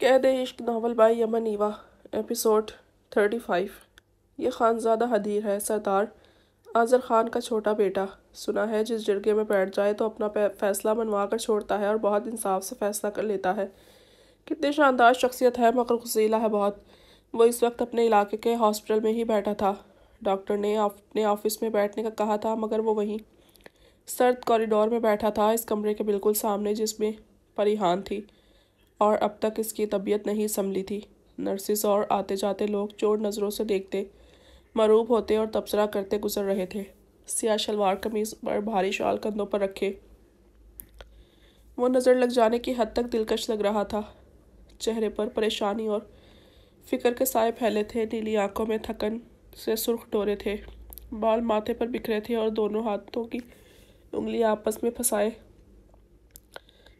قید Ishq novel by Yaman Eva episode 35۔ یہ خانزادہ حدیر ہے، سردار آذر خان کا چھوٹا بیٹا۔ سنا ہے جس جرگے میں بیٹھ جائے تو اپنا فیصلہ منوا کر چھوڑتا ہے اور بہت انصاف سے فیصلہ کر لیتا ہے۔ کتنی شاندار شخصیت ہے، مگر غصیلا ہے بہت۔ وہ اس وقت اپنے علاقے کے ہاسپٹل میں ہی بیٹھا تھا۔ ڈاکٹر نے اپنے آفس میں بیٹھنے کا کہا تھا، مگر وہ وہیں سرد کوریڈور میں بیٹھا تھا، اس کمرے کے بالکل سامنے جس میں پریحان تھی، اور اب تک اس کی طبیعت نہیں سنبھلی تھی۔ نرسز اور آتے جاتے لوگ چور نظروں سے دیکھتے، مرعوب ہوتے اور تبصرہ کرتے گزر رہے تھے۔ سیاہ شلوار قمیض پر بھاری شال کندھوں پر رکھے وہ نظر لگ جانے کی حد تک دلکش لگ رہا تھا۔ چہرے پر پریشانی اور فکر کے سائے پھیلے تھے، نیلی آنکھوں میں تھکن سے سرخ ڈورے تھے، بال ماتھے پر بکھرے تھے اور دونوں ہاتھوں کی انگلیاں آپس میں پھنسائے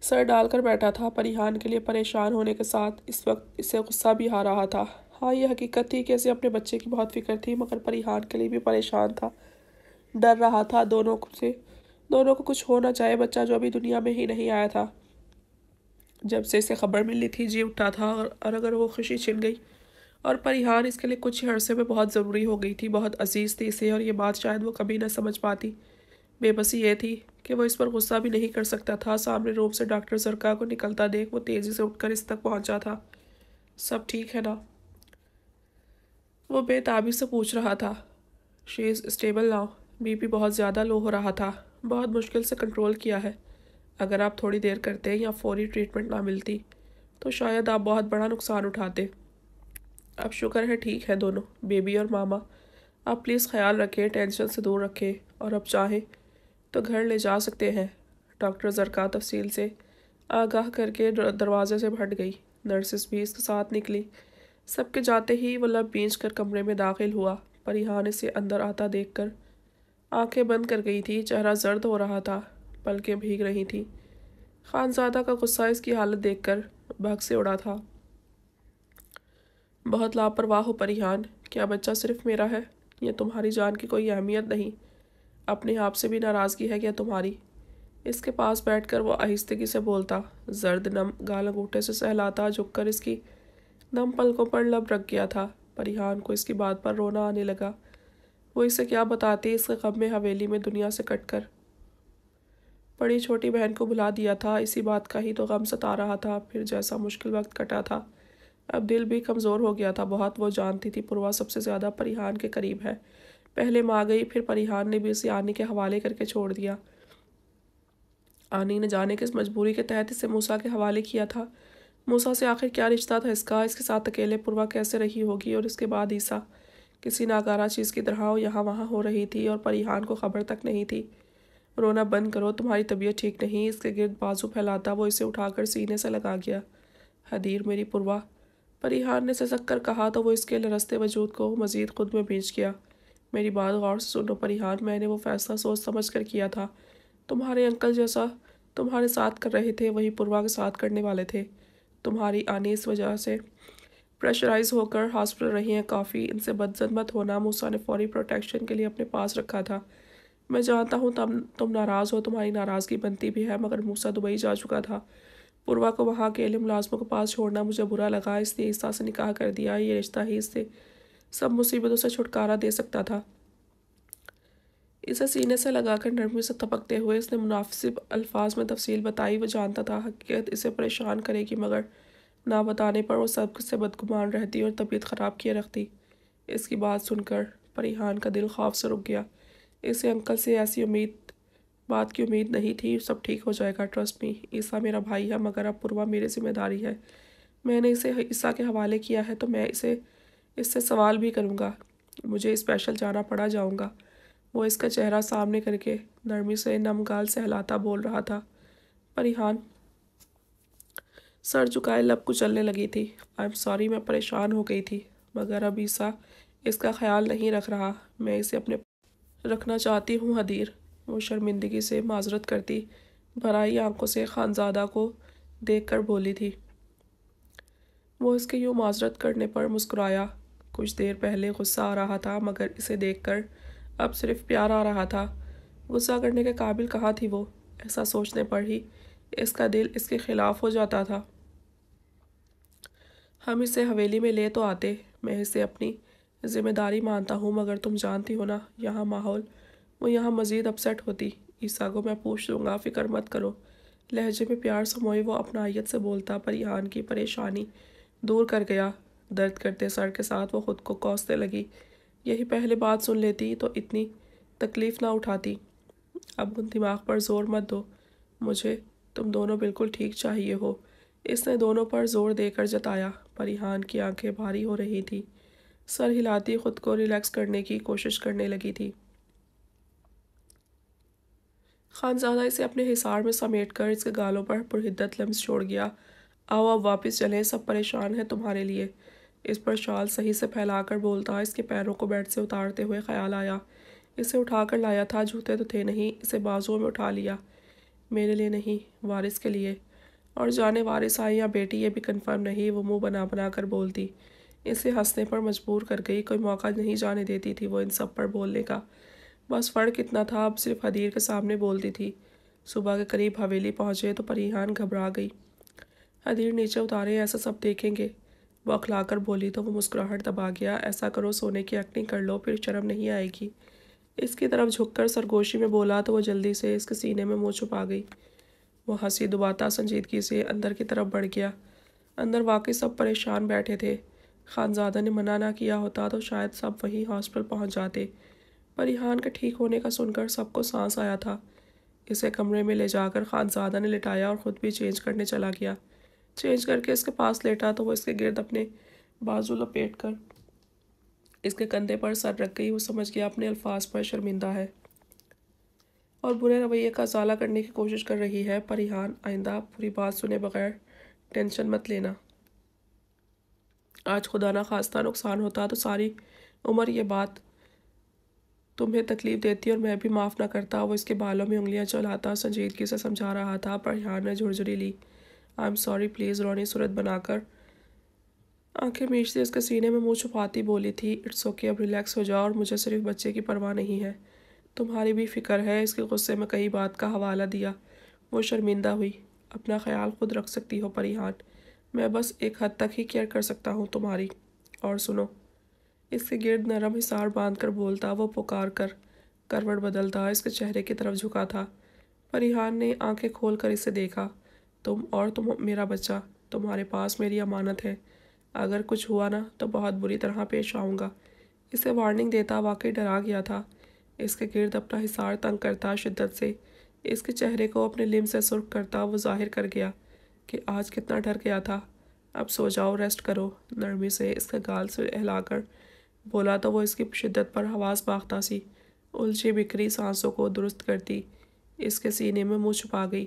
سر ڈال کر بیٹھا تھا۔ پریحان کے لیے پریشان ہونے کے ساتھ اس وقت اسے غصہ بھی آ رہا تھا۔ ہاں، یہ حقیقت تھی کہ اسے اپنے بچے کی بہت فکر تھی، مگر پریحان کے لیے بھی پریشان تھا، ڈر رہا تھا دونوں کو کچھ ہو نہ جائے۔ بچہ جو ابھی دنیا میں ہی نہیں آیا تھا، جب سے اسے خبر ملی تھی جی اٹھا تھا، اور اگر وہ خوشی چھن گئی اور پریحان اس کے لیے کچھ ہی عرصے میں بہت ضروری ہو گئی تھی، بہت عزیز تھی اسے، اور یہ بات شاید وہ کبھی نہ سمجھ پاتی۔ بے بسی یہ تھی کہ وہ اس پر غصہ بھی نہیں کر سکتا تھا۔ سامنے روم سے ڈاکٹر زرکا کو نکلتا دیکھ وہ تیزی سے اٹھ کر اس تک پہنچا تھا۔ سب ٹھیک ہے نا؟ وہ بے تابی سے پوچھ رہا تھا۔ She is stable now. B P بہت زیادہ لو ہو رہا تھا، بہت مشکل سے کنٹرول کیا ہے۔ اگر آپ تھوڑی دیر کرتے یا فوری ٹریٹمنٹ نہ ملتی تو شاید آپ بہت بڑا نقصان اٹھاتے۔ اب شکر ہے ٹھیک ہے دونوں، بیبی اور ماما۔ آپ پلیز خیال رکھیں، ٹینشن سے دور رکھیں، اور اب چاہیں تو گھر لے جا سکتے ہیں۔ ڈاکٹر زرکا تفصیل سے آگاہ کر کے دروازے سے ہٹ گئی۔ نرسز بھی اس کے ساتھ نکلی۔ سب کے جاتے ہی وہ لب بھینچ کر کمرے میں داخل ہوا۔ پریحان اسے اندر آتا دیکھ کر آنکھیں بند کر گئی تھی، چہرہ زرد ہو رہا تھا، پلکیں بھیگ رہی تھیں۔ خانزادہ کا غصہ اس کی حالت دیکھ کر بھگ سے اڑا تھا۔ بہت لاپرواہ ہو پریحان، کیا بچہ صرف میرا ہے؟ یہ تمہاری جان کی کوئی اہمیت نہیں؟ اپنے آپ سے بھی ناراضگی ہے کیا تمہاری؟ اس کے پاس بیٹھ کر وہ آہستگی سے بولتا، زرد نم گال انگوٹھے سے سہلاتا، جھک کر اس کی نم پلکوں پر لب رکھ گیا تھا۔ پریحان کو اس کی بات پر رونا آنے لگا۔ وہ اسے کیا بتاتی، اس کے غم میں حویلی میں دنیا سے کٹ کر بڑی چھوٹی بہن کو بھلا دیا تھا، اسی بات کا ہی تو غم ستا رہا تھا۔ پھر جیسا مشکل وقت کٹا تھا، اب دل بھی کمزور ہو گیا تھا بہت۔ وہ جانتی تھی پوروا سب سے زیادہ پریحان کے قریب ہے۔ پہلے ماں گئی، پھر پریحان نے بھی اسے آنی کے حوالے کر کے چھوڑ دیا۔ آنی نے جانے کس مجبوری کے تحت اسے موسیٰ کے حوالے کیا تھا۔ موسیٰ سے آخر کیا رشتہ تھا اس کا؟ اس کے ساتھ اکیلے پوروا کیسے رہی ہوگی؟ اور اس کے بعد عیسیٰ کسی ناکارہ چیز کی طرح یہاں وہاں ہو رہی تھی، اور پریحان کو خبر تک نہیں تھی۔ رونا بند کرو، تمہاری طبیعت ٹھیک نہیں۔ اس کے گرد بازو پھیلاتا وہ اسے اٹھا کر سینے سے لگا گیا۔ حدیر میری پوروا، پریحان نے سسک کر کہا تو وہ اس کے لرزتے وجود کو مزید خود میں بھینچ گیا۔ میری بات غور سے سنو پریحان، میں نے وہ فیصلہ سوچ سمجھ کر کیا تھا۔ تمہارے انکل جیسا تمہارے ساتھ کر رہے تھے، وہی پوروا کے ساتھ کرنے والے تھے۔ تمہاری آنی اس وجہ سے پریشرائز ہو کر ہاسپٹل رہی ہیں، کافی ان سے بدظن مت ہونا۔ موسیٰ نے فوری پروٹیکشن کے لیے اپنے پاس رکھا تھا۔ میں جانتا ہوں تم ناراض ہو، تمہاری ناراضگی بنتی بھی ہے، مگر موسیٰ دبئی جا چکا تھا۔ پوروا کو وہاں اکیلے ملازموں کے پاس چھوڑنا مجھے برا لگا، اس لیے عیسیٰ سے نکاح کر دیا۔ یہ رشتہ ہی اس سے سب مصیبتوں سے چھٹکارا دے سکتا تھا۔ اسے سینے سے لگا کر نرمی سے تھپکتے ہوئے اس نے مناسب الفاظ میں تفصیل بتائی۔ وہ جانتا تھا حقیقت اسے پریشان کرے گی، مگر نہ بتانے پر وہ سب سے بدگمان رہتی اور طبیعت خراب کیے رکھتی۔ اس کی بات سن کر پریحان کا دل خوف سے رک گیا۔ اسے انکل سے ایسی بات کی امید نہیں تھی۔ سب ٹھیک ہو جائے گا، ٹرسٹ می۔ عیسیٰ میرا بھائی ہے، مگر اب پوروا میری ذمہ داری ہے۔ میں نے اسے عیسیٰ کے حوالے کیا ہے تو میں اس سے سوال بھی کروں گا۔ مجھے اسپیشل جانا پڑا، جاؤں گا۔ وہ اس کا چہرہ سامنے کر کے نرمی سے نم گال سہلاتا بول رہا تھا۔ پریحان سر جھکائے لب کچلنے لگی تھی۔ آئی ایم سوری، میں پریشان ہو گئی تھی، مگر اب عیسیٰ اس کا خیال نہیں رکھ رہا، میں اسے اپنے رکھنا چاہتی ہوں حدیر۔ وہ شرمندگی سے معذرت کرتی بھرائی آنکھوں سے خانزادہ کو دیکھ کر بولی تھی۔ وہ اس کے یوں معذرت کرنے پر مسکرایا۔ کچھ دیر پہلے غصہ آ رہا تھا، مگر اسے دیکھ کر اب صرف پیار آ رہا تھا۔ غصہ کرنے کے قابل کہاں تھی وہ؟ ایسا سوچنے پر ہی اس کا دل اس کے خلاف ہو جاتا تھا۔ ہم اسے حویلی میں لے تو آتے، میں اسے اپنی ذمہ داری مانتا ہوں، مگر تم جانتی ہو نا یہاں ماحول، وہ یہاں مزید اپسیٹ ہوتی۔ عیسیٰ کو میں پوچھ لوں گا، فکر مت کرو۔ لہجے میں پیار سموئے وہ اپنائیت سے بولتا۔ پریحان کی پریشانی دور کر گیا۔ درد کرتے سر کے ساتھ وہ خود کو کوسنے لگی۔ یہی پہلے بات سن لیتی تو اتنی تکلیف نہ اٹھاتی۔ اب دماغ پر زور مت دو، مجھے تم دونوں بالکل ٹھیک چاہیے ہو، اس نے دونوں پر زور دے کر جتایا۔ پریحان کی آنکھیں بھاری ہو رہی تھی، سر ہلاتی خود کو ریلیکس کرنے کی کوشش کرنے لگی تھی۔ خانزادہ اسے اپنے حصار میں سمیٹ کر اس کے گالوں پر پرحدت لمس چھوڑ گیا۔ آؤ اب واپس چلیں، سب پریشان ہیں تمہارے لیے۔ اس پر شال صحیح سے پھیلا کر بولتا۔ اس کے پیروں کو بیڈ سے اتارتے ہوئے خیال آیا، اسے اٹھا کر لایا تھا، جوتے تو تھے نہیں، اسے بازوؤں میں اٹھا لیا۔ میرے لیے نہیں، وارث کے لیے۔ اور جانے وارث آئی یا بیٹی یہ بھی کنفرم نہیں، وہ منہ بنا بنا کر بولتی۔ اسے ہنسنے پر مجبور کر گئی، کوئی موقع نہیں جانے دیتی تھی وہ ان سب پر بولنے کا۔ بس فرق اتنا تھا، اب صرف حدیر کے سامنے بولتی تھی۔ صبح کے قریب حویلی پہنچے تو پریحان گھبرا گئی۔ حدیر نیچے اتارے، ایسا سب دیکھیں گے، وہ اکھلا کر بولی تو وہ مسکراہٹ دبا گیا۔ ایسا کرو سونے کی ایکٹنگ کر لو، پھر شرم نہیں آئے گی۔ اس کی طرف جھک کر سرگوشی میں بولا تو وہ جلدی سے اس کے سینے میں منہ چھپا گئی۔ وہ ہنسی دباتا سنجیدگی سے اندر کی طرف بڑھ گیا۔ اندر واقعی سب پریشان بیٹھے تھے۔ خانزادہ نے منع نہ کیا ہوتا تو شاید سب وہیں ہاسپٹل پہنچ جاتے۔ پریحان کے ٹھیک ہونے کا سن کر سب کو سانس آیا تھا۔ اسے کمرے میں لے جا کر خانزادہ نے لٹایا اور خود بھی چینج کرنے چلا گیا۔ چینج کر کے اس کے پاس لیٹا تو وہ اس کے گرد اپنے بازو لپیٹ کر اس کے کندھے پر سر رکھ گئی۔ وہ سمجھ گیا اپنے الفاظ پر شرمندہ ہے اور برے رویے کا ازالہ کرنے کی کوشش کر رہی ہے۔ پریحان، آئندہ پوری بات سنے بغیر ٹینشن مت لینا۔ آج خدا نہ خواستہ نقصان ہوتا تو ساری عمر یہ بات تمہیں تکلیف دیتی اور میں بھی معاف نہ کرتا۔ وہ اس کے بالوں میں انگلیاں چلاتا سنجیدگی سے سمجھا رہا تھا۔ پریحان نے جھرجھری لی۔ آئی ایم سوری پلیز، رونی صورت بنا کر آنکھیں میچتے اس کے سینے میں منہ چھپاتی بولی تھی۔ اٹس اوکے، اب ریلیکس ہو جاؤ، اور مجھے صرف بچے کی پرواہ نہیں ہے، تمہاری بھی فکر ہے۔ اس کے غصے میں کئی بات کا حوالہ دیا۔ وہ شرمندہ ہوئی۔ اپنا خیال خود رکھ سکتی ہو پریحان، میں بس ایک حد تک ہی کیئر کر سکتا ہوں تمہاری۔ اور سنو، اس کے گرد نرم حصار باندھ کر بولتا وہ پکار کر کروٹ بدلتا اس کے چہرے کی طرف جھکا تھا۔ پریحان نے آنکھیں کھول کر اسے دیکھا۔ تم میرا بچہ، تمہارے پاس میری امانت ہے، اگر کچھ ہوا نا تو بہت بری طرح پیش آؤں گا۔ اسے وارننگ دیتا واقعی ڈرا گیا تھا۔ اس کے گرد اپنا حصار تنگ کرتا شدت سے، اس کے چہرے کو اپنے لم سے سرخ کرتا وہ ظاہر کر گیا کہ آج کتنا ڈر گیا تھا۔ اب سو جاؤ، ریسٹ کرو، نرمی سے اس کے گال سے ہلا کر بولا تو وہ اس کی شدت پر حواس باختہ سی الجھی بکھری سانسوں کو درست کرتی اس کے سینے میں منہ چھپا گئی۔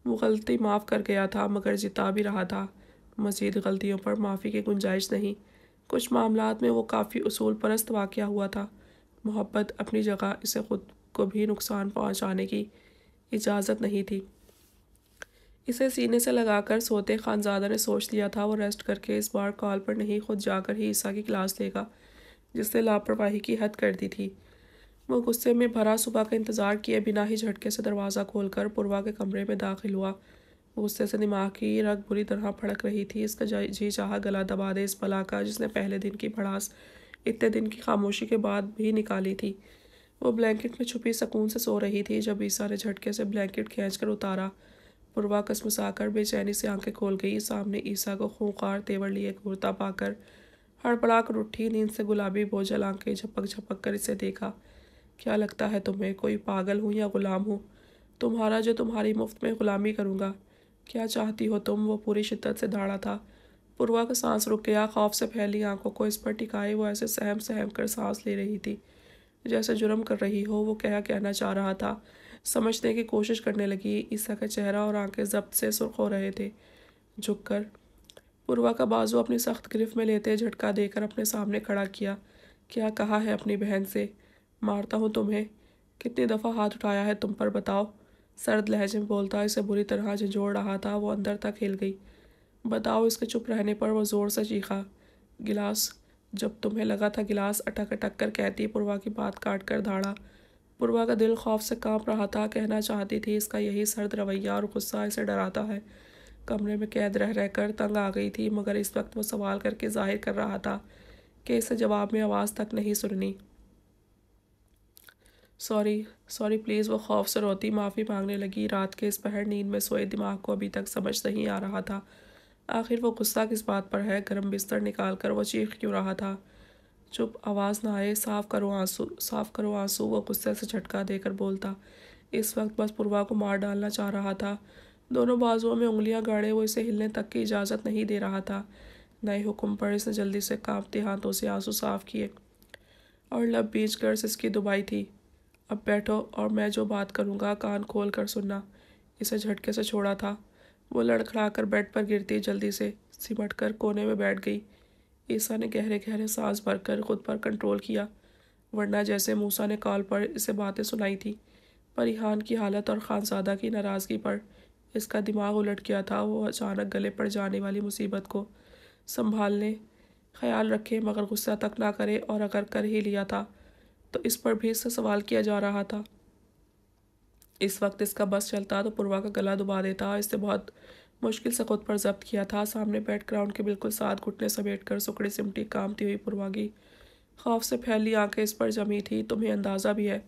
وہ غلطی معاف کر گیا تھا مگر جتا بھی رہا تھا، مزید غلطیوں پر معافی کی گنجائش نہیں۔ کچھ معاملات میں وہ کافی اصول پرست واقع ہوا تھا۔ محبت اپنی جگہ، اسے خود کو بھی نقصان پہنچانے کی اجازت نہیں تھی۔ اسے سینے سے لگا کر سوتے خانزادہ نے سوچ لیا تھا وہ ریسٹ کر کے اس بار کال پر نہیں، خود جا کر ہی عیسیٰ کی کلاس لے گا جس نے لاپرواہی کی حد کر دی تھی۔ وہ غصے میں بھرا صبح کا انتظار کیے بنا ہی جھٹکے سے دروازہ کھول کر پوروا کے کمرے میں داخل ہوا۔ غصے سے دماغ کی رگ بری طرح پھڑک رہی تھی۔ اس کا جی چاہا گلا دبا دے اس بلا کا جس نے پہلے دن کی بھڑاس اتنے دن کی خاموشی کے بعد بھی نکالی تھی۔ وہ بلینکٹ میں چھپی سکون سے سو رہی تھی جب عیسیٰ نے جھٹکے سے بلینکٹ کھینچ کر اتارا۔ پوروا کسمسا کر بے چینی سے آنکھیں کھول گئی۔ سامنے عیسیٰ کو خونخوار تیور لیے گھورتا پا کر ہڑبڑا کر اٹھی، نیند سے گلابی بوجھل آنکھیں جھپک جھپک کر اسے دیکھا۔ کیا لگتا ہے تمہیں کوئی پاگل ہوں یا غلام ہوں تمہارا جو تمہاری مفت میں غلامی کروں گا؟ کیا چاہتی ہو تم؟ وہ پوری شدت سے دھاڑا تھا۔ پوروا کا سانس رک گیا، خوف سے پھیلی آنکھوں کو اس پر ٹکائے وہ ایسے سہم سہم کر سانس لے رہی تھی جیسے جرم کر رہی ہو۔ وہ کیا کہنا چاہ رہا تھا سمجھنے کی کوشش کرنے لگی۔ عیسیٰ کا چہرہ اور آنکھیں ضبط سے سرخ ہو رہے تھے۔ جھک کر پوروا کا بازو اپنی سخت گرفت میں لیتے جھٹکا دے کر اپنے سامنے کھڑا کیا۔ کیا کہا ہے اپنی بہن سے؟ مارتا ہوں تمہیں؟ کتنی دفعہ ہاتھ اٹھایا ہے تم پر بتاؤ؟ سرد لہجے میں بولتا اسے بری طرح جھنجھوڑ رہا تھا۔ وہ اندر تک ہل گئی۔ بتاؤ۔ اس کے چپ رہنے پر وہ زور سے چیخا، گلاس، جب تمہیں لگا تھا گلاس، اٹک اٹک کر کہتی پوروا کی بات کاٹ کر دھاڑا۔ پوروا کا دل خوف سے کانپ رہا تھا، کہنا چاہتی تھی اس کا یہی سرد رویہ اور غصہ اسے ڈراتا ہے۔ کمرے میں قید رہ کر تنگ آ گئی تھی، مگر اس وقت وہ سوال کر کے ظاہر کر رہا تھا کہ اسے جواب میں آواز تک نہیں سننی۔ سوری پلیز، وہ خوف سے روتی معافی مانگنے لگی۔ رات کے اس پہر نیند میں سوئے دماغ کو ابھی تک سمجھ نہیں آ رہا تھا آخر وہ غصہ کس بات پر ہے۔ گرم بستر نکال کر وہ چیخ کیوں رہا تھا؟ چپ، آواز نہ آئے، صاف کرو آنسو، وہ غصے سے جھٹکا دے کر بولتا۔ اس وقت بس پوروا کو مار ڈالنا چاہ رہا تھا۔ دونوں بازوؤں میں انگلیاں گاڑے وہ اسے ہلنے تک کی اجازت نہیں دے رہا تھا۔ نئے حکم پر اس نے جلدی سے کانپتے ہاتھوں سے آنسو صاف کیے اور لب بیچ کر سسکی دبائی تھی۔ اب بیٹھو اور میں جو بات کروں گا کان کھول کر سننا۔ اسے جھٹکے سے چھوڑا تھا۔ وہ لڑکھڑا کر بیڈ پر گرتی جلدی سے سمٹ کر کونے میں بیٹھ گئی۔ عیسیٰ نے گہرے سانس بھر کر خود پر کنٹرول کیا، ورنہ جیسے موسیٰ نے کال پر اسے باتیں سنائی تھی پریحان کی حالت اور خانزادہ کی ناراضگی پر، اس کا دماغ الٹ گیا تھا۔ وہ اچانک گلے پڑ جانے والی مصیبت کو سنبھالنے خیال رکھے مگر غصہ تک نہ کرے، اور اگر کر ہی لیا تھا تو اس پر بھی اس سے سوال کیا جا رہا تھا۔ اس وقت اس کا بس چلتا تو پوروا کا گلا دبا دیتا۔ اس نے بہت مشکل سے خود پر ضبط کیا تھا۔ سامنے بیڈ گراؤنڈ کے بالکل ساتھ گھٹنے سمیٹ کر سکڑی سمٹی کانپتی ہوئی پوروا کی خوف سے پھیلی آنکھیں اس پر جمی تھی۔ تمہیں اندازہ بھی ہے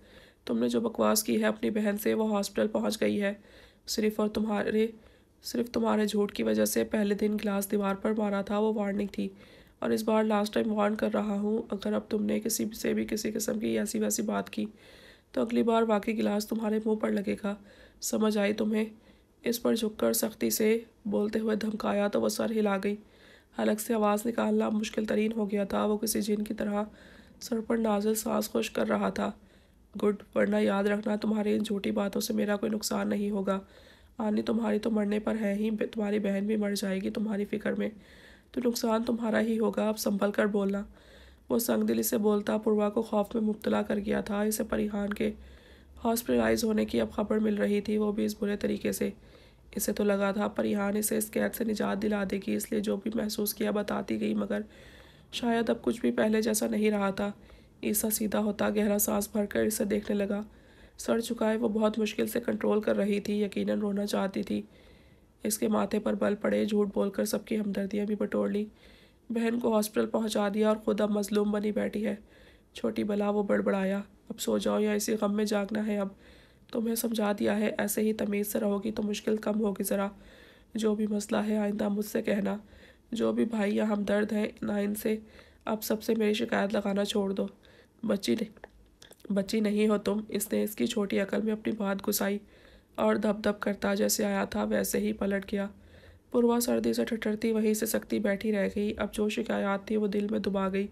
تم نے جو بکواس کی ہے اپنی بہن سے؟ وہ ہاسپٹل پہنچ گئی ہے صرف تمہارے جھوٹ کی وجہ سے۔ پہلے دن گلاس دیوار پر مارا تھا، وہ وارننگ تھی، اور اس بار لاسٹ ٹائم وارن کر رہا ہوں، اگر اب تم نے کسی سے بھی کسی قسم کی ایسی ویسی بات کی تو اگلی بار واقعی گلاس تمہارے منہ پر لگے گا، سمجھ آئی تمہیں؟ اس پر جھک کر سختی سے بولتے ہوئے دھمکایا تو وہ سر ہلا گئی۔ حلق سے آواز نکالنا مشکل ترین ہو گیا تھا۔ وہ کسی جن کی طرح سر پر نازل سانس خشک کر رہا تھا۔ گڈ، ورنہ یاد رکھنا تمہاری ان جھوٹی باتوں سے میرا کوئی نقصان نہیں ہوگا۔ آنی تمہاری تو مرنے پر ہے ہی، تمہاری بہن بھی مر جائے گی تمہاری فکر میں، تو نقصان تمہارا ہی ہوگا۔ اب سنبھل کر بولنا۔ وہ سنگ دلی سے بولتا پوروا کو خوف میں مبتلا کر گیا تھا۔ اسے پریحان کے ہاسپٹلائز ہونے کی اب خبر مل رہی تھی، وہ بھی اس برے طریقے سے۔ اسے تو لگا تھا پریحان اسے اس قید سے نجات دلا دے گی، اس لیے جو بھی محسوس کیا بتاتی گئی، مگر شاید اب کچھ بھی پہلے جیسا نہیں رہا تھا۔ عیسیٰ سیدھا ہوتا گہرا سانس بھر کر اسے دیکھنے لگا۔ سر جھکائے وہ بہت مشکل سے کنٹرول کر رہی تھی، یقیناً رونا چاہتی تھی۔ اس کے ماتھے پر بل پڑے، جھوٹ بول کر سب کی ہمدردیاں بھی بٹور لی، بہن کو ہاسپٹل پہنچا دیا اور خود اب مظلوم بنی بیٹھی ہے۔ چھوٹی بلا، وہ بڑبڑایا، اب سو جاؤ یا اسی غم میں جاگنا ہے؟ اب تمہیں سمجھا دیا ہے، ایسے ہی تمیز سے رہو گی تو مشکل کم ہوگی ذرا۔ جو بھی مسئلہ ہے آئندہ مجھ سے کہنا، جو بھی بھائی یا ہمدرد ہیں نہ ان سے، اب سب سے میری شکایت لگانا چھوڑ دو۔ بچی نہیں ہو تم۔ اس نے اس کی چھوٹی عقل میں اپنی بات گھسائی اور دھپ دھپ کرتا جیسے آیا تھا ویسے ہی پلٹ گیا۔ پوروا سردی سے ٹھٹرتی وہیں سے سکتی بیٹھی رہ گئی۔ اب جو شکایات تھی وہ دل میں دبا گئی،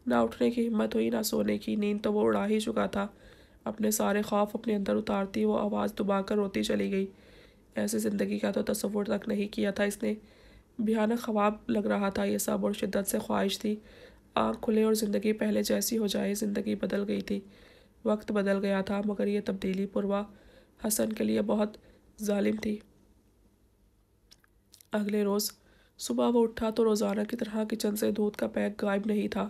نہ اٹھنے کی ہمت ہوئی نہ سونے کی۔ نیند تو وہ اڑا ہی چکا تھا۔ اپنے سارے خوف اپنے اندر اتارتی وہ آواز دبا کر روتی چلی گئی۔ ایسی زندگی کا تو تصور تک نہیں کیا تھا اس نے۔ بھیانک خواب لگ رہا تھا یہ سب، اور شدت سے خواہش تھی آنکھ کھلے اور زندگی پہلے جیسی ہو جائے۔ زندگی بدل گئی تھی، وقت بدل گیا تھا، مگر یہ تبدیلی پوروا حسن کے لیے بہت ظالم تھی۔ اگلے روز صبح وہ اٹھا تو روزانہ کی طرح کچن سے دودھ کا پیک غائب نہیں تھا۔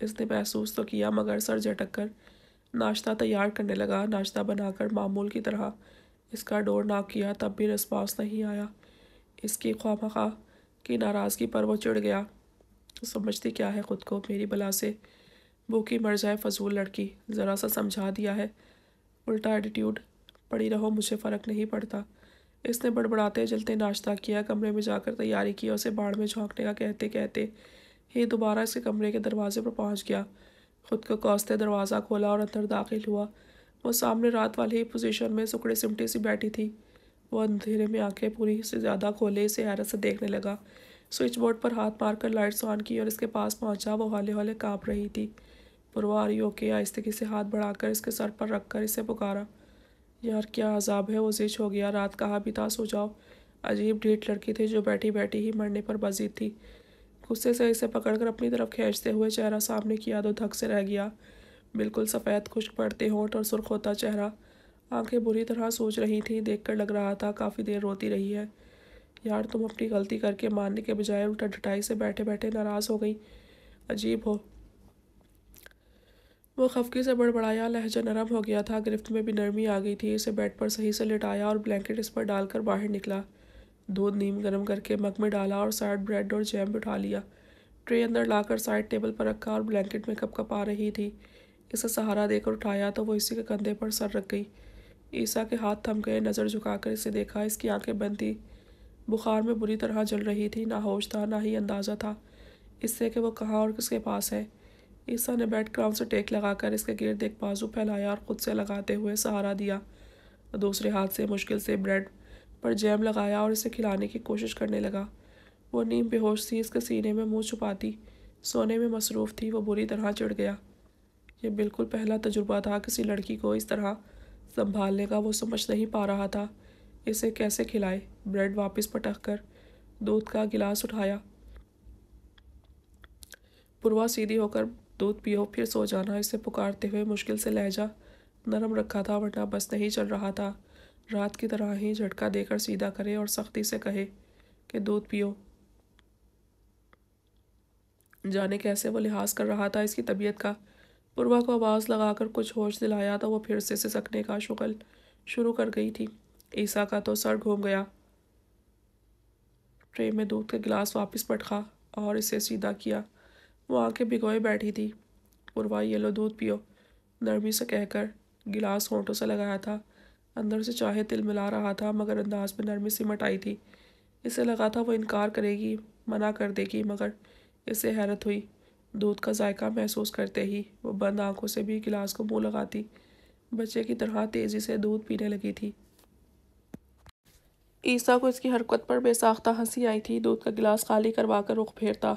اس نے محسوس تو کیا مگر سر جھٹک کر ناشتہ تیار کرنے لگا۔ ناشتہ بنا کر معمول کی طرح اس کا ڈور ناک کیا، تب بھی رسپانس نہیں آیا۔ اس کی خواہ کی ناراضگی پر وہ چڑ گیا۔ سمجھتی کیا ہے خود کو؟ میری بلا سے بھوکی مر جائے فضول لڑکی، ذرا سا سمجھا دیا ہے، الٹا ایٹیٹیوڈ، پڑی رہو مجھے فرق نہیں پڑتا۔ اس نے بڑبڑاتے جلتے ناشتہ کیا، کمرے میں جا کر تیاری کی، اسے باڑ میں جھونکنے کا کہتے کہتے ہی دوبارہ اس کے کمرے کے دروازے پر پہنچ گیا۔ خود کو کوستے دروازہ کھولا اور اندر داخل ہوا۔ وہ سامنے رات والی ہی پوزیشن میں سکڑی سمٹی سی بیٹھی تھی۔ وہ اندھیرے میں آنکھیں پوری سے زیادہ کھولے اسے حیرت سے دیکھنے لگا۔ سوئچ بورڈ پر ہاتھ مار کر لائٹس آن کی اور اس کے پاس پہنچا۔ وہ ہولے ہولے کانپ رہی تھی۔ Purva are you okay? آہستگی سے ہاتھ بڑھا کر اس کے سر پر رکھ کر اسے پکارا۔ یار کیا عذاب ہے! وہ زچ ہو گیا۔ رات کہا بھی تھا سو جاؤ۔ عجیب ڈھیٹ لڑکی تھی جو بیٹھی بیٹھی ہی مرنے پر بضید تھی۔ غصے سے اسے پکڑ کر اپنی طرف کھینچتے ہوئے چہرہ سامنے کیا تو دھک سے رہ گیا۔ بالکل سفید خشک پڑتے ہونٹ اور سرخ ہوتا چہرہ، آنکھیں بری طرح سوج رہی تھیں۔ دیکھ کر لگ رہا تھا کافی دیر روتی رہی ہے۔ یار تم اپنی غلطی کر کے ماننے کے بجائے الٹا ڈٹائی سے بیٹھے بیٹھے ناراض ہو گئی، عجیب ہو۔ وہ خفگی سے بڑبڑایا، لہجہ نرم ہو گیا تھا، گرفت میں بھی نرمی آ گئی تھی۔ اسے بیڈ پر صحیح سے لٹایا اور بلینکٹ اس پر ڈال کر باہر نکلا۔ دودھ نیم گرم کر کے مگ میں ڈالا اور سائڈ بریڈ اور جیم بھی اٹھا لیا۔ ٹرے اندر لا کر سائڈ ٹیبل پر رکھا اور بلینکٹ میں کپ کپ آ رہی تھی۔ اسے سہارا دے کر اٹھایا تو وہ اسی کے کندھے پر سر رکھ گئی۔ عیسیٰ کے ہاتھ تھم گئے، نظر جھکا کر اسے دیکھا۔ اس کی آنکھیں بند تھی، بخار میں بری طرح جل رہی تھی، نہ ہوش تھا نہ ہی اندازہ تھا اس سے کہ وہ کہاں اور کس کے پاس ہے۔ عیسیٰ نے بیڈ گراؤنڈ سے ٹیک لگا کر اس کے گرد ایک بازو پھیلایا اور خود سے لگاتے ہوئے سہارا دیا۔ دوسرے ہاتھ سے مشکل سے بریڈ پر جیم لگایا اور اسے کھلانے کی کوشش کرنے لگا۔ وہ نیم بے ہوش تھی، اس کے سینے میں منہ چھپاتی سونے میں مصروف تھی۔ وہ بری طرح چڑھ گیا۔ یہ بالکل پہلا تجربہ تھا کسی لڑکی کو اس طرح سنبھالنے کا۔ وہ سمجھ نہیں پا رہا تھا اسے کیسے کھلائے۔ بریڈ واپس پٹک کر دودھ کا گلاس اٹھایا۔ پوروا سیدھی ہو کر دودھ پیو پھر سو جانا، اسے پکارتے ہوئے مشکل سے لہجہ نرم رکھا تھا، ورنہ بس نہیں چل رہا تھا۔ رات کی طرح ہی جھٹکا دے کر سیدھا کرے اور سختی سے کہے کہ دودھ پیو۔ جانے کیسے وہ لحاظ کر رہا تھا اس کی طبیعت کا۔ پوروا کو آواز لگا کر کچھ ہوش دلایا تو وہ پھر سے سسکنے کا شغل شروع کر گئی تھی۔ عیسیٰ کا تو سر گھوم گیا۔ ٹرے میں دودھ کا گلاس واپس پٹکا اور اسے سیدھا کیا۔ وہ آنکھیں بھگوئے بیٹھی تھی۔ پوروا یہ لو دودھ پیو، نرمی سے کہہ کر گلاس ہونٹوں سے لگایا تھا۔ اندر سے چاہے تل ملا رہا تھا مگر انداز میں نرمی سمٹ آئی تھی۔ اسے لگا تھا وہ انکار کرے گی، منع کر دے گی، مگر اسے حیرت ہوئی۔ دودھ کا ذائقہ محسوس کرتے ہی وہ بند آنکھوں سے بھی گلاس کو منہ لگاتی بچے کی طرح تیزی سے دودھ پینے لگی تھی۔ عیسیٰ کو اس کی حرکت پر بے ساختہ ہنسی آئی تھی۔ دودھ کا گلاس خالی کروا کر رخ پھیرتا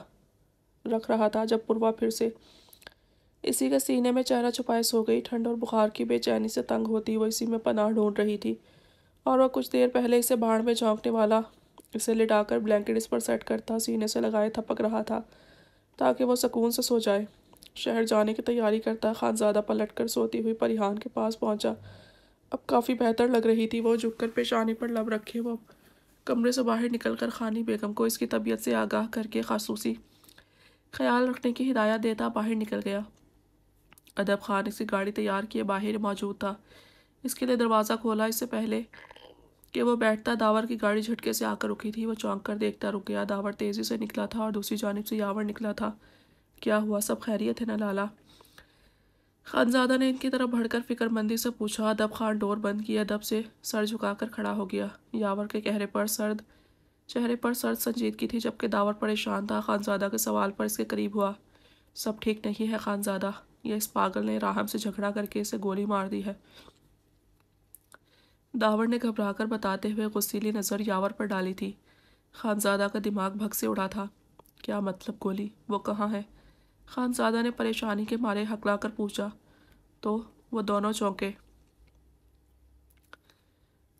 رکھ رہا تھا جب پوروا پھر سے اسی کے سینے میں چہرہ چھپائے سو گئی۔ ٹھنڈ اور بخار کی بے چینی سے تنگ ہوتی وہ اسی میں پناہ ڈھونڈ رہی تھی، اور وہ کچھ دیر پہلے اسے بھاڑ میں جھونکنے والا اسے لٹا کر بلینکٹ اس پر سیٹ کرتا سینے سے لگائے تھپک رہا تھا تاکہ وہ سکون سے سو جائے۔ شہر جانے کی تیاری کرتا خانزادہ پلٹ کر سوتی ہوئی پریحان کے پاس پہنچا۔ اب کافی بہتر لگ رہی تھی وہ۔ جھک کر پیشانی پر لب رکھے وہ کمرے سے باہر نکل کر خانی بیگم کو اس کی طبیعت سے آگاہ کر کے خصوصی خیال رکھنے کی ہدایت دیتا باہر نکل گیا۔ ادب خان اس کی گاڑی تیار کیے باہر موجود تھا۔ اس کے لیے دروازہ کھولا۔ اس سے پہلے کہ وہ بیٹھتا داور کی گاڑی جھٹکے سے آ کر رکی تھی۔ وہ چونک کر دیکھتا رک گیا۔ داور تیزی سے نکلا تھا اور دوسری جانب سے یاور نکلا تھا۔ کیا ہوا، سب خیریت ہے نا لالا؟ خانزادہ نے ان کی طرف بڑھ کر فکر مندی سے پوچھا۔ ادب خان ڈور بند کیے ادب سے سر جھکا کر کھڑا ہو گیا۔ یاور کے چہرے پر سرد سنجیدگی تھی جبکہ داور پریشان تھا۔ خانزادہ کے سوال پر اس کے قریب ہوا۔ سب ٹھیک نہیں ہے خانزادہ، یہ اس پاگل نے راہم سے جھگڑا کر کے اسے گولی مار دی ہے۔ داور نے گھبرا کر بتاتے ہوئے غصیلی نظر یاور پر ڈالی تھی۔ خانزادہ کا دماغ بھگ سے اڑا تھا۔ کیا مطلب گولی؟ وہ کہاں ہے؟ خانزادہ نے پریشانی کے مارے ہکلا کر پوچھا تو وہ دونوں چونکے۔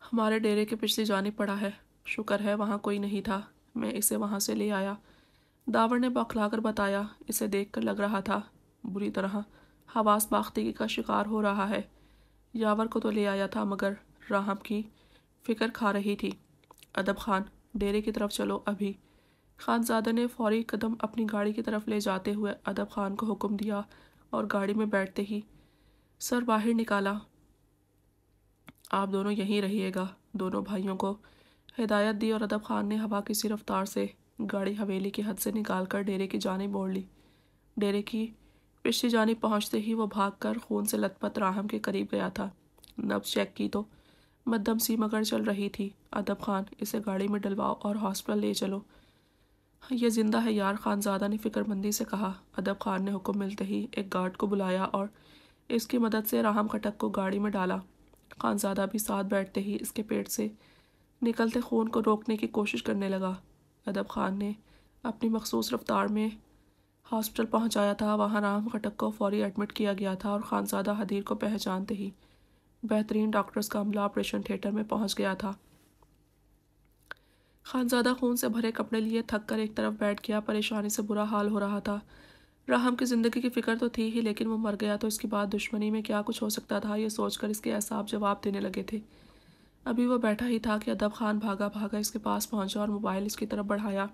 ہمارے ڈیرے کے پچھلی جانب پڑا ہے۔ شکر ہے وہاں کوئی نہیں تھا، میں اسے وہاں سے لے آیا۔ داور نے بوکھلا کر بتایا۔ اسے دیکھ کر لگ رہا تھا بری طرح حواس باختگی کا شکار ہو رہا ہے۔ یاور کو تو لے آیا تھا مگر راہم کی فکر کھا رہی تھی۔ ادب خان، ڈیرے کی طرف چلو ابھی۔ خانزادہ نے فوری قدم اپنی گاڑی کی طرف لے جاتے ہوئے ادب خان کو حکم دیا اور گاڑی میں بیٹھتے ہی سر باہر نکالا۔ آپ دونوں یہیں رہیے گا۔ دونوں بھائیوں کو ہدایت دی اور ادب خان نے ہوا کی سی رفتار سے گاڑی حویلی کی حد سے نکال کر ڈیرے کی جانب موڑ لی۔ ڈیرے کی پچھلی جانب پہنچتے ہی وہ بھاگ کر خون سے لت پت راہم کے قریب گیا تھا۔ نبض چیک کی تو مدھم سی مگر چل رہی تھی۔ ادب خان، اسے گاڑی میں ڈلواؤ اور ہاسپٹل لے چلو۔ یہ زندہ ہے یار، خانزادہ نے فکر مندی سے کہا۔ ادب خان نے حکم ملتے ہی ایک گارڈ کو بلایا اور اس کی مدد سے راہم خٹک کو گاڑی میں ڈالا۔ خانزادہ بھی ساتھ بیٹھتے ہی اس کے پیٹ سے نکلتے خون کو روکنے کی کوشش کرنے لگا۔ ادب خان نے اپنی مخصوص رفتار میں ہاسپٹل پہنچایا تھا۔ وہاں راہم خٹک کو فوری ایڈمٹ کیا گیا تھا اور خانزادہ حدیر کو پہچانتے ہی بہترین ڈاکٹرز کا عملہ آپریشن تھیٹر میں پہنچ گیا تھا۔ خانزادہ خون سے بھرے کپڑے لیے تھک کر ایک طرف بیٹھ گیا۔ پریشانی سے برا حال ہو رہا تھا۔ راہم کی زندگی کی فکر تو تھی ہی، لیکن وہ مر گیا تو اس کے بعد دشمنی میں کیا کچھ ہو سکتا تھا، یہ سوچ کر اس کے اعصاب جواب دینے لگے تھے۔ ابھی وہ بیٹھا ہی تھا کہ ادب خان بھاگا اس کے پاس پہنچا اور موبائل اس کی طرف بڑھایا۔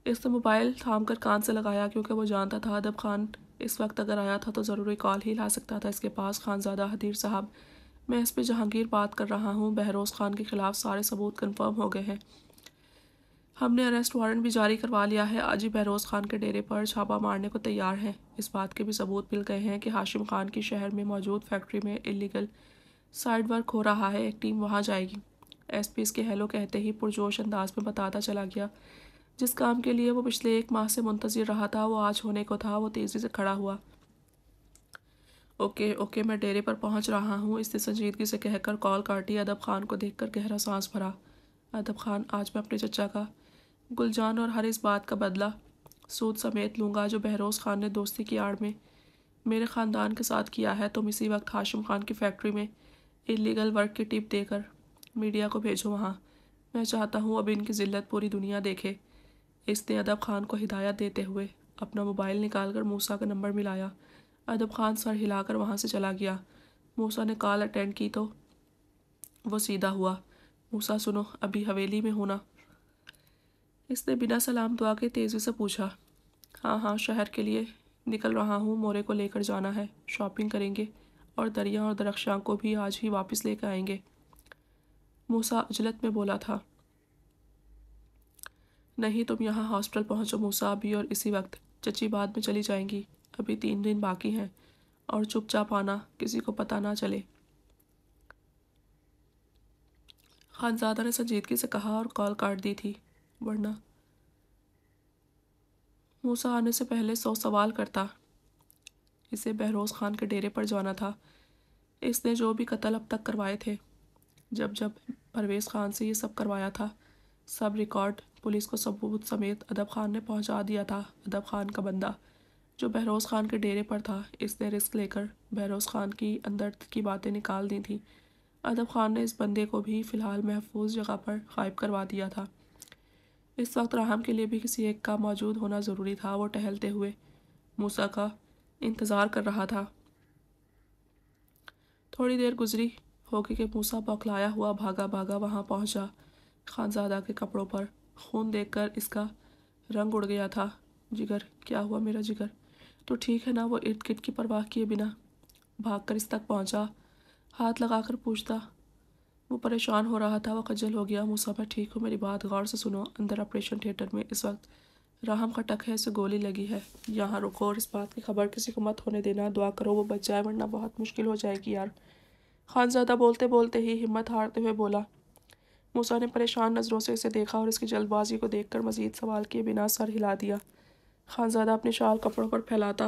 اس نے موبائل تھام کر کان سے لگایا کیونکہ وہ جانتا تھا ادب خان اس وقت اگر آیا تھا تو ضروری کال ہی لا سکتا تھا اس کے پاس۔ خانزادہ حدیر صاحب میں اس پہ جہانگیر بات کر رہا ہوں۔ بہروز خان کے خلاف سارے ثبوت کنفرم ہو گئے ہیں۔ ہم نے اریسٹ وارنٹ بھی جاری کروا لیا ہے۔ آج ہی بہروز خان کے ڈیرے پر چھاپا مارنے کو تیار ہیں۔ اس بات کے بھی ثبوت مل گئے ہیں کہ ہاشم خان کی شہر میں موجود فیکٹری میں انلیگل سائڈ ورک ہو رہا ہے۔ ایک ٹیم وہاں جائے گی۔ ایس پی اس کے ہیلو کہتے ہی پرجوش انداز میں بتاتا چلا گیا۔ جس کام کے لیے وہ پچھلے 1 ماہ سے منتظر رہا تھا وہ آج ہونے کو تھا۔ وہ تیزی سے کھڑا ہوا۔ اوکے میں ڈیرے پر پہنچ رہا ہوں، اس نے سنجیدگی سے کہہ کر کال کاٹی۔ ادب خان کو دیکھ کر گہرا سانس بھرا۔ ادب خان، آج میں اپنے چچا کا، گلجان اور ہر اس بات کا بدلہ سود سمیت لوں گا جو بہروز خان نے دوستی کی آڑ میں میرے خاندان کے ساتھ کیا ہے۔ تم اسی وقت ہاشم خان کی فیکٹری میں انلیگل ورک کی ٹپ دے کر میڈیا کو بھیجو وہاں۔ میں چاہتا ہوں اب ان کی ذلت پوری دنیا دیکھے۔ اس نے ادب خان کو ہدایت دیتے ہوئے اپنا موبائل نکال کر موسیٰ کا نمبر ملایا۔ ادب خان سر ہلا کر وہاں سے چلا گیا۔ موسیٰ نے کال اٹینڈ کی تو وہ سیدھا ہوا۔ موسیٰ سنو، ابھی حویلی میں ہونا؟ اس نے بنا سلام دعا کے تیزی سے پوچھا۔ ہاں شہر کے لیے نکل رہا ہوں، مورے کو لے کر جانا ہے، شاپنگ کریں گے اور دریا اور درخشاں کو بھی آج ہی واپس لے کے آئیں گے، موسیٰ عجلت میں بولا تھا۔ نہیں، تم یہاں ہاسپٹل پہنچو موسیٰ، ابھی اور اسی وقت۔ چچی بعد میں چلی جائیں گی، ابھی 3 دن باقی ہیں، اور چپ چاپ آنا، کسی کو پتہ نہ چلے۔ خانزادہ نے سنجیدگی سے کہا اور کال کاٹ دی تھی، ورنہ موسیٰ آنے سے پہلے 100 سوال کرتا۔ اسے بہروز خان کے ڈیرے پر جانا تھا۔ اس نے جو بھی قتل اب تک کروائے تھے، جب پرویز خان سے یہ سب کروایا تھا، سب ریکارڈ پولیس کو ثبوت سمیت ادب خان نے پہنچا دیا تھا۔ ادب خان کا بندہ جو بہروز خان کے ڈیرے پر تھا، اس نے رسک لے کر بہروز خان کی اندر کی باتیں نکال دی تھیں۔ ادب خان نے اس بندے کو بھی فی الحال محفوظ جگہ پر غائب کروا دیا تھا۔ اس وقت راہم کے لیے بھی کسی ایک کا موجود ہونا ضروری تھا۔ وہ ٹہلتے ہوئے موسیٰ کا انتظار کر رہا تھا۔ تھوڑی دیر گزری ہوگی کہ موسیٰ بوکھلایا ہوا بھاگا وہاں پہنچا۔ خانزادہ کے کپڑوں پر خون دیکھ کر اس کا رنگ اڑ گیا تھا۔ جگر، کیا ہوا میرا جگر؟ تو ٹھیک ہے نا؟ وہ ارد گرد کی پرواہ کیے بنا بھاگ کر اس تک پہنچا، ہاتھ لگا کر پوچھتا۔ وہ پریشان ہو رہا تھا، وہ خجل ہو گیا۔ موسیٰ، میں ٹھیک ہوں، میری بات غور سے سنو۔ اندر آپریشن تھیٹر میں اس وقت راہم کا ٹک ہے، اسے گولی لگی ہے۔ یہاں رکو اور اس بات کی خبر کسی کو مت ہونے دینا۔ دعا کرو وہ بچ جائے، ورنہ بہت مشکل ہو جائے گی یار۔ خانزادہ بولتے بولتے ہی ہمت ہارتے ہوئے بولا۔ موسیٰ نے پریشان نظروں سے اسے دیکھا اور اس کی جلد بازی کو دیکھ کر مزید سوال کیے بنا سر ہلا دیا۔ خانزادہ اپنی شال کپڑوں پر پھیلاتا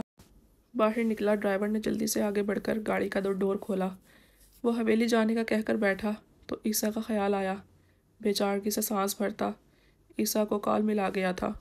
باہر نکلا۔ ڈرائیور نے جلدی سے آگے بڑھ کر گاڑی کا ڈور کھولا۔ وہ حویلی جانے کا کہہ کر بیٹھا تو عیسیٰ کا خیال آیا۔ بے چارگی سے سانس بھرتا۔ عیسیٰ کو کال ملا گیا تھا۔